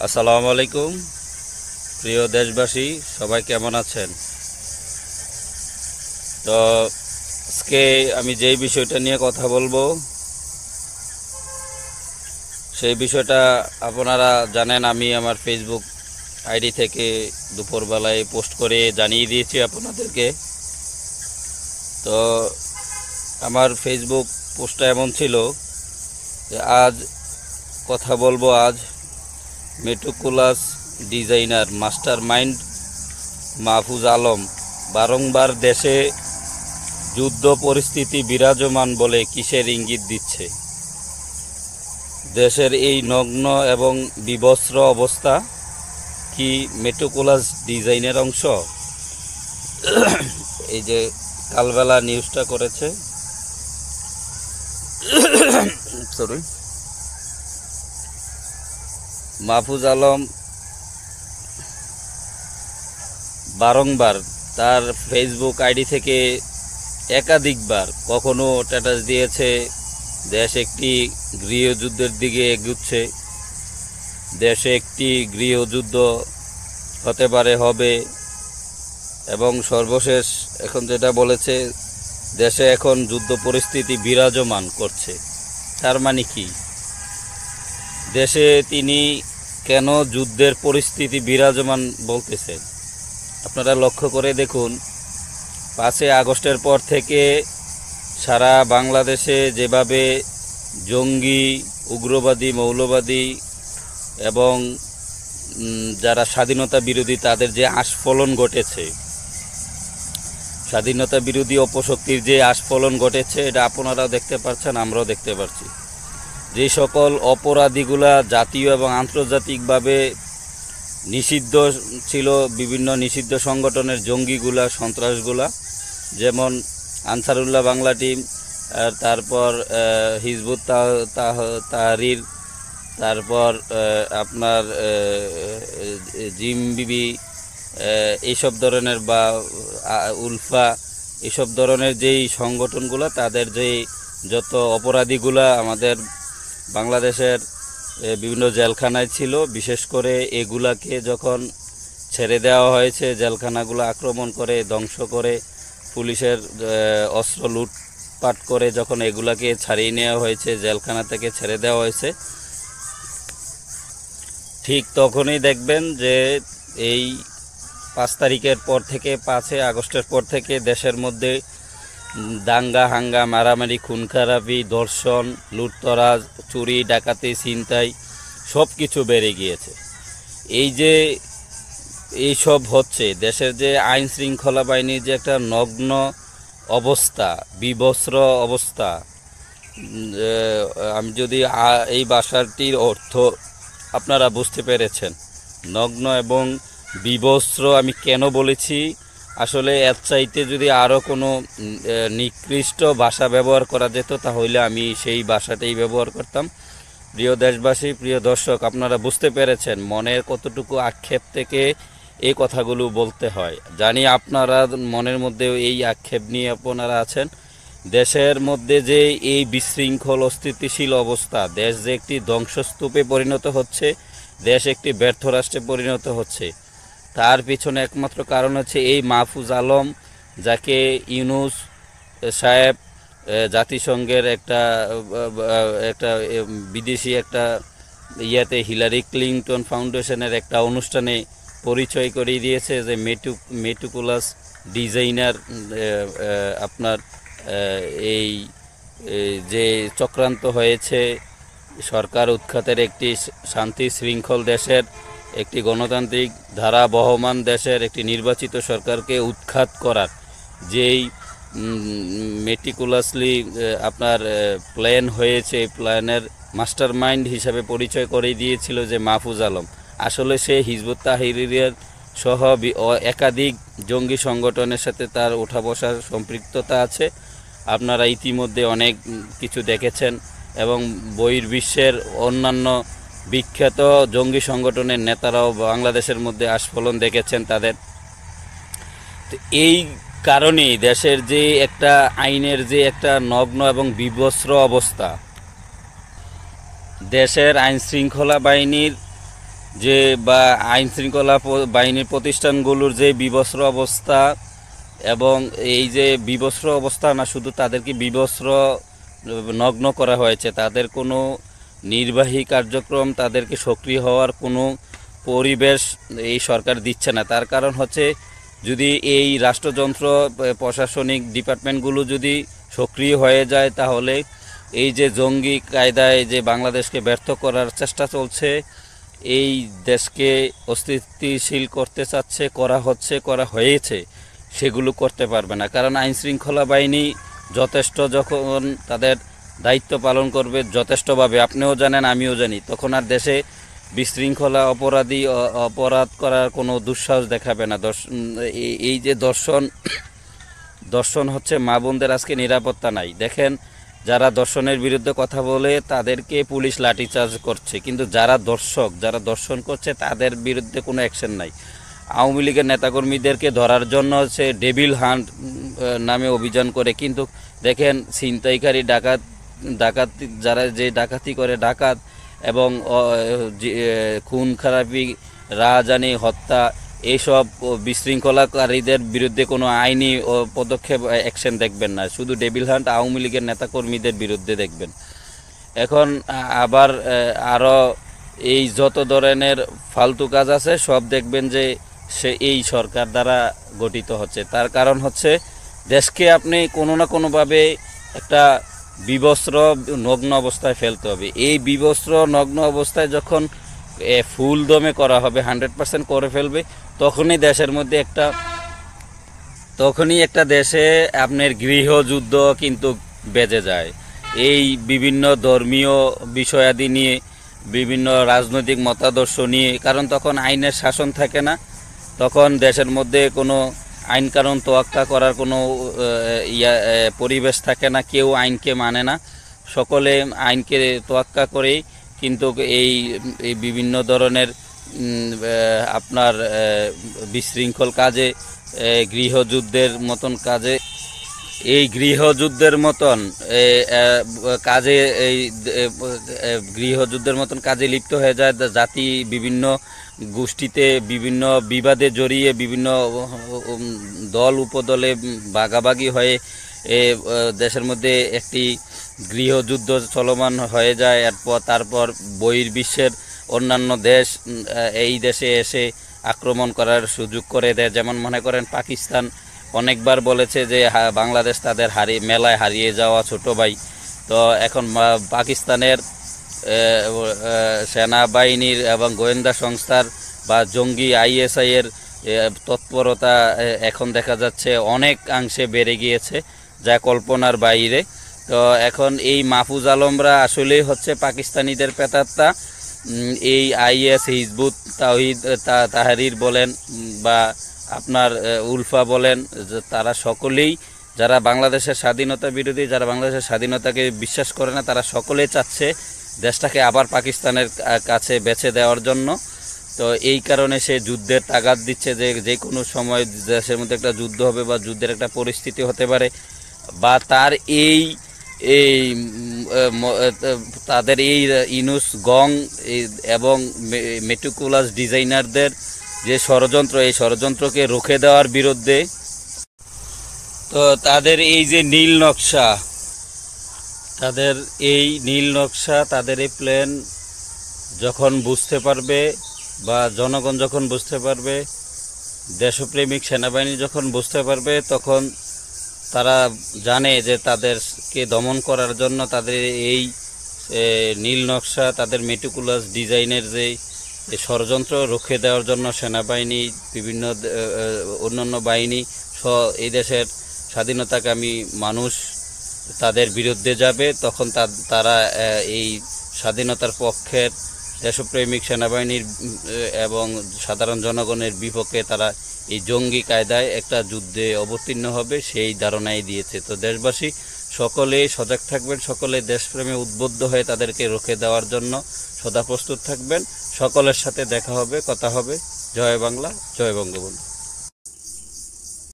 আসসালামু আলাইকুম প্রিয় দেশবাসী, সবাই কেমন আছেন? তো আজকে আমি যেই বিষয়টা নিয়ে কথা বলবো সেই বিষয়টা আপনারা জানেন। আমি আমার ফেসবুক আইডি থেকে দুপুরবেলায় পোস্ট করে জানিয়ে দিয়েছি আপনাদেরকে। তো আমার ফেসবুক পোস্টটা এমন ছিল যে আজ কথা বলবো meticulous designer master mind Mahfuz Alam বারংবার দেশে যুদ্ধ পরিস্থিতি বিরাজমান বলে কিসের ইঙ্গিত দিচ্ছে? দেশের এই নগ্ন এবং বিবস্ত্র অবস্থা কি মেটিকুলাস ডিজাইনের অংশ? এই যে কালবেলা নিউজটা করেছে, সরি, মাহফুজ আলম বারংবার তার ফেসবুক আইডি থেকে একাধিকবার কখনো স্ট্যাটাস দিয়েছে দেশ একটি গৃহযুদ্ধের দিকে এগুচ্ছে, দেশে একটি গৃহযুদ্ধ হতে পারে, হবে। এবং সর্বশেষ এখন যেটা বলেছে, দেশে এখন যুদ্ধ পরিস্থিতি বিরাজমান করছে। তার মানে কি? দেশে তিনি কেন যুদ্ধের পরিস্থিতি বিরাজমান বলতেছেন? আপনারা লক্ষ্য করে দেখুন, 5 আগস্টের পর থেকে সারা বাংলাদেশে যেভাবে জঙ্গি, উগ্রবাদী, মৌলবাদী এবং যারা স্বাধীনতা বিরোধী তাদের যে আস্ফলন ঘটেছে, স্বাধীনতা বিরোধী অপশক্তির যে আস্ফলন ঘটেছে, এটা আপনারাও দেখতে পাচ্ছেন, আমরাও দেখতে পাচ্ছি। যে সকল অপরাধীগুলা জাতীয় এবং আন্তর্জাতিকভাবে নিষিদ্ধ ছিল, বিভিন্ন নিষিদ্ধ সংগঠনের জঙ্গিগুলা, সন্ত্রাসগুলা, যেমন আনসারুল্লাহ বাংলা টিম, তারপর হিজবুত তাহরির, তারপর আপনার জিমবিবি, এইসব ধরনের, বা উলফা, এইসব ধরনের যেই সংগঠনগুলো, তাদের যেই যত অপরাধীগুলা আমাদের বাংলাদেশের বিভিন্ন জেলখানায় ছিল, বিশেষ করে এগুলাকে যখন ছেড়ে দেওয়া হয়েছে, জেলখানাগুলো আক্রমণ করে, ধ্বংস করে, পুলিশের অস্ত্র লুটপাট করে যখন এগুলাকে ছাড়িয়ে নেওয়া হয়েছে, জেলখানা থেকে ছেড়ে দেওয়া হয়েছে, ঠিক তখনই দেখবেন যে এই 5 তারিখের পর থেকে, 5 আগস্টের পর থেকে দেশের মধ্যে দাঙ্গা হাঙ্গা, মারামারি, খুন খারাপি, ধর্ষণ, লুটতরাজ, চুরি, ডাকাতি, ছিনতাই সব কিছু বেড়ে গিয়েছে। এই যে এইসব হচ্ছে, দেশের যে আইন শৃঙ্খলা বাহিনীর যে একটা নগ্ন অবস্থা, বিবস্ত্র অবস্থা, আমি যদি এই ভাষাটির অর্থ আপনারা বুঝতে পেরেছেন, নগ্ন এবং বিবস্ত্র আমি কেন বলেছি, আসলে এর চাইতে যদি আরও কোনো নিকৃষ্ট ভাষা ব্যবহার করা যেত তাহলে আমি সেই ভাষাটাই ব্যবহার করতাম। প্রিয় দেশবাসী, প্রিয় দর্শক, আপনারা বুঝতে পেরেছেন মনের কতটুকু আক্ষেপ থেকে এই কথাগুলো বলতে হয়। জানি আপনারা মনের মধ্যেও এই আক্ষেপ নিয়ে আপনারা আছেন। দেশের মধ্যে যে এই বিশৃঙ্খল অস্থিতিশীল অবস্থা, দেশ যে একটি ধ্বংসস্তূপে পরিণত হচ্ছে, দেশ একটি ব্যর্থ রাষ্ট্রে পরিণত হচ্ছে, তার পিছনে একমাত্র কারণ হচ্ছে এই মাহফুজ আলম, যাকে ইউনূস সাহেব জাতিসংঘের একটা বিদেশি একটা হিলারি ক্লিনটন ফাউন্ডেশনের একটা অনুষ্ঠানে পরিচয় করিয়ে দিয়েছে যে মেটিকুলাস ডিজাইনার আপনার এই যে চক্রান্ত হয়েছে, সরকার উৎখাতের, একটি শান্তি শৃঙ্খল দেশের, একটি গণতান্ত্রিক ধারা বহমান দেশের একটি নির্বাচিত সরকারকে উৎখাত করার যেই মেটিকুলাসলি আপনার প্ল্যান হয়েছে, প্ল্যানের মাস্টার মাইন্ড হিসাবে পরিচয় করে দিয়েছিল যে মাহফুজ আলম। আসলে সে হিজবুত তাহরিরের সহ একাধিক জঙ্গি সংগঠনের সাথে তার ওঠা বসার সম্পৃক্ততা আছে। আপনারা ইতিমধ্যে অনেক কিছু দেখেছেন এবং বহির্বিশ্বের অন্যান্য বিখ্যাত জঙ্গি সংগঠনের নেতারাও বাংলাদেশের মধ্যে আস্ফলন দেখেছেন তাদের। তো এই কারণেই দেশের যে একটা আইনের যে একটা নগ্ন এবং বিবস্ত্র অবস্থা, দেশের আইন শৃঙ্খলা বাহিনীর যে বা আইন শৃঙ্খলা বাহিনীর প্রতিষ্ঠানগুলোর যে বিবস্ত্র অবস্থা, এবং এই যে বিবস্ত্র অবস্থা না, শুধু তাদেরকে বিবস্ত্র নগ্ন করা হয়েছে, তাদের কোনো নির্বাহী কার্যক্রম, তাদেরকে সক্রিয় হওয়ার কোনো পরিবেশ এই সরকার দিচ্ছে না। তার কারণ হচ্ছে, যদি এই রাষ্ট্রযন্ত্র প্রশাসনিক ডিপার্টমেন্টগুলো যদি সক্রিয় হয়ে যায়, তাহলে এই যে জঙ্গি কায়দায় যে বাংলাদেশকে ব্যর্থ করার চেষ্টা চলছে, এই দেশকে অস্থিতিশীল করতে চাচ্ছে, করা হয়েছে, সেগুলো করতে পারবে না। কারণ আইন শৃঙ্খলা বাহিনী যথেষ্ট যখন তাদের দায়িত্ব পালন করবে যথেষ্টভাবে, আপনিও জানেন আমিও জানি, তখন আর দেশে বিশৃঙ্খলা অপরাধ করার কোনো দুঃসাহস দেখাবে না। এই যে দর্শন হচ্ছে, মা বোনদের আজকে নিরাপত্তা নাই। দেখেন, যারা দর্শনের বিরুদ্ধে কথা বলে তাদেরকে পুলিশ লাঠিচার্জ করছে, কিন্তু যারা দর্শন করছে তাদের বিরুদ্ধে কোনো অ্যাকশন নাই। আওয়ামী লীগের নেতাকর্মীদেরকে ধরার জন্য সে ডেভিল হান্ট নামে অভিযান করে, কিন্তু দেখেন ছিনতাইকারী, ডাকাত যারা যে ডাকাতি করে, ডাকাত এবং খুন খারাপি, রাহাজানি, হত্যা, এইসব বিশৃঙ্খলাকারীদের বিরুদ্ধে কোনো আইনি পদক্ষেপ, অ্যাকশন দেখবেন না। শুধু ডেভিল হান্ট আওয়ামী লীগের নেতাকর্মীদের বিরুদ্ধে দেখবেন। এখন আবার আরও এই যত ধরনের ফালতু কাজ আছে সব দেখবেন যে এই সরকার দ্বারা গঠিত হচ্ছে। তার কারণ হচ্ছে, দেশকে আপনি কোনো না কোনোভাবে একটা বিবস্ত্র নগ্ন অবস্থায় ফেলতে হবে। এই বিবস্ত্র নগ্ন অবস্থায় যখন ফুল দমে করা হবে, 100% করে ফেলবে, তখনই একটা দেশে আপনার গৃহযুদ্ধ কিন্তু বেজে যায়। এই বিভিন্ন ধর্মীয় বিষয়াদি নিয়ে, বিভিন্ন রাজনৈতিক মতাদর্শ নিয়ে, কারণ তখন আইনের শাসন থাকে না, তখন দেশের মধ্যে কোনো আইন কানুন তোয়াক্কা করার কোনো পরিবেশ থাকে না, কেউ আইনকে মানে না, সকলে আইনকে তোয়াক্কা করেই কিন্তু এই বিভিন্ন ধরনের আপনার বিশৃঙ্খল কাজে, গৃহযুদ্ধের মতন কাজে লিপ্ত হয়ে যায়। জাতি বিভিন্ন গোষ্ঠীতে বিভিন্ন বিবাদে জড়িয়ে, বিভিন্ন দল উপদলে ভাগাভাগি হয়ে দেশের মধ্যে একটি গৃহযুদ্ধ চলমান হয়ে যায়। তারপর বহির্বিশ্বের অন্যান্য দেশ এই দেশে এসে আক্রমণ করার সুযোগ করে দেয়। যেমন মনে করেন, পাকিস্তান অনেকবার বলেছে যে বাংলাদেশ তাদের মেলায় হারিয়ে যাওয়া ছোট ভাই। তো এখন পাকিস্তানের সেনাবাহিনীর এবং গোয়েন্দা সংস্থার বা জঙ্গি ISI এর তৎপরতা এখন দেখা যাচ্ছে অনেকাংশে বেড়ে গিয়েছে, যা কল্পনার বাইরে। তো এখন এই মাহফুজ আলমরা আসলেই হচ্ছে পাকিস্তানিদের প্রেতাত্মা। এই IS, হিজবুত তাহরির বলেন বা আপনার উলফা বলেন, তারা সকলেই, যারা বাংলাদেশের স্বাধীনতা বিরোধী, যারা বাংলাদেশের স্বাধীনতাকে বিশ্বাস করে না, তারা সকলেই চাচ্ছে দেশটাকে আবার পাকিস্তানের কাছে বেছে দেওয়ার জন্য। তো এই কারণে সে যুদ্ধের তাগাদ দিচ্ছে, যে কোনো সময় দেশের মধ্যে একটা যুদ্ধ হবে বা যুদ্ধের একটা পরিস্থিতি হতে পারে, বা তাদের এই ইনুস গং এবং মেটিকুলাস ডিজাইনারদের যে ষড়যন্ত্র, এই ষড়যন্ত্রকে রুখে দেওয়ার বিরুদ্ধে। তো তাদের এই যে নীল নকশা, তাদের এই প্ল্যান যখন বুঝতে পারবে, বা জনগণ যখন বুঝতে পারবে, দেশপ্রেমিক সেনাবাহিনী যখন বুঝতে পারবে, তখন তারা জানে যে তাদেরকে দমন করার জন্য তাদের এই নীল নকশা, তাদের মেটিকুলাস ডিজাইনের যে ষড়যন্ত্র রুখে দেওয়ার জন্য সেনাবাহিনী, বিভিন্ন অন্যান্য বাহিনী এই দেশের স্বাধীনতাকামী মানুষ তাদের বিরুদ্ধে যাবে। তখন তারা এই স্বাধীনতার পক্ষের দেশপ্রেমিক সেনাবাহিনীর এবং সাধারণ জনগণের বিপক্ষে তারা এই জঙ্গি কায়দায় একটা যুদ্ধে অবতীর্ণ হবে, সেই ধারণাই দিয়েছে। তো দেশবাসী সকলে সজাগ থাকবেন, সকলে দেশপ্রেমে উদ্বুদ্ধ হয়ে তাদেরকে রুখে দেওয়ার জন্য সদা প্রস্তুত থাকবেন। সকলের সাথে দেখা হবে, কথা হবে। জয় বাংলা, জয় বঙ্গবন্ধু।